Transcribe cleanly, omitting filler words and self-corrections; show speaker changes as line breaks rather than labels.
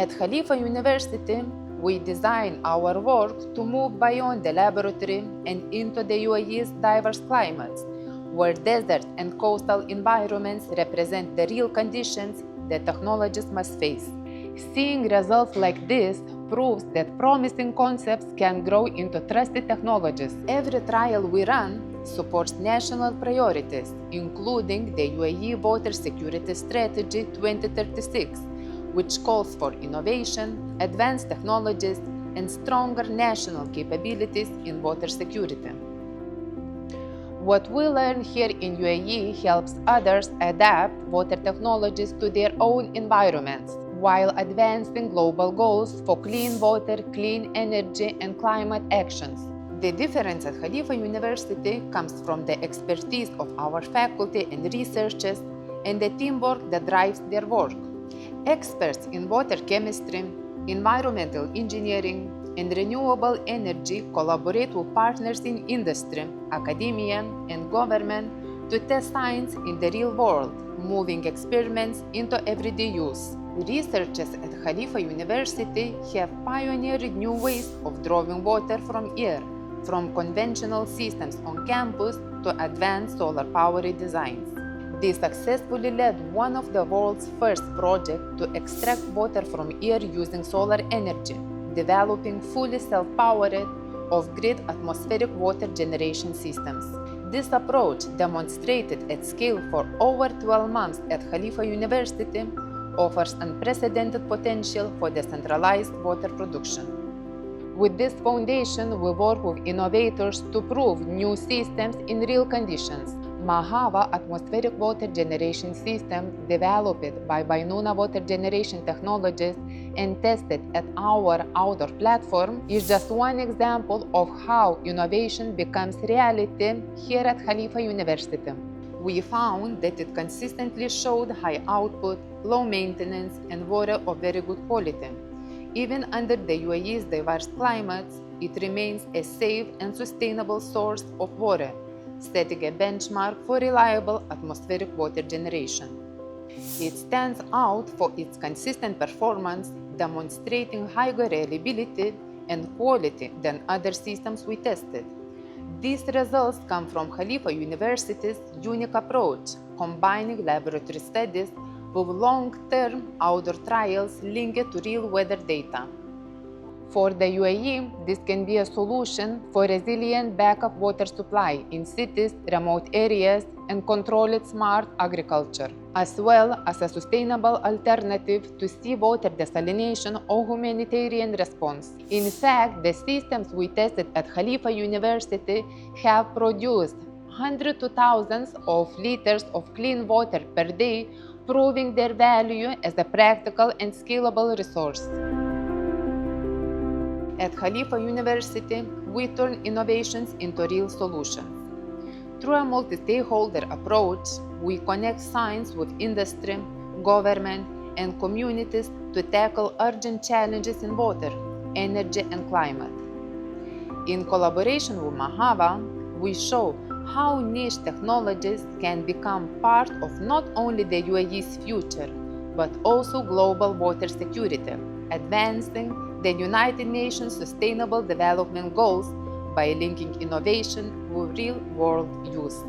At Khalifa University, we design our work to move beyond the laboratory and into the UAE's diverse climates, where desert and coastal environments represent the real conditions that technologists must face. Seeing results like this proves that promising concepts can grow into trusted technologies. Every trial we run supports national priorities, including the UAE Water Security Strategy 2036, which calls for innovation, advanced technologies, and stronger national capabilities in water security. What we learn here in UAE helps others adapt water technologies to their own environments, while advancing global goals for clean water, clean energy, and climate actions. The difference at Khalifa University comes from the expertise of our faculty and researchers and the teamwork that drives their work. Experts in water chemistry, environmental engineering, and renewable energy collaborate with partners in industry, academia, and government to test science in the real world, moving experiments into everyday use. Researchers at Khalifa University have pioneered new ways of drawing water from air, from conventional systems on campus to advanced solar-powered designs. They successfully led one of the world's first projects to extract water from air using solar energy, developing fully self-powered, off-grid atmospheric water generation systems. This approach, demonstrated at scale for over 12 months at Khalifa University, offers unprecedented potential for decentralized water production. With this foundation, we work with innovators to prove new systems in real conditions. Mahava atmospheric water generation system, developed by Bainuna Water Generation Technologies and tested at our outdoor platform, is just one example of how innovation becomes reality here at Khalifa University. We found that it consistently showed high output, low maintenance, and water of very good quality. Even under the UAE's diverse climates, it remains a safe and sustainable source of water, setting a benchmark for reliable atmospheric water generation. It stands out for its consistent performance, demonstrating higher reliability and quality than other systems we tested. These results come from Khalifa University's unique approach, combining laboratory studies with long-term outdoor trials linked to real weather data. For the UAE, this can be a solution for resilient backup water supply in cities, remote areas, and controlled smart agriculture, as well as a sustainable alternative to seawater desalination or humanitarian response. In fact, the systems we tested at Khalifa University have produced hundreds to thousands of liters of clean water per day, proving their value as a practical and scalable resource. At Khalifa University, we turn innovations into real solutions. Through a multi-stakeholder approach, we connect science with industry, government, and communities to tackle urgent challenges in water, energy, and climate. In collaboration with Mahava, we show how niche technologies can become part of not only the UAE's future, but also global water security, advancing the United Nations Sustainable Development Goals by linking innovation with real-world use.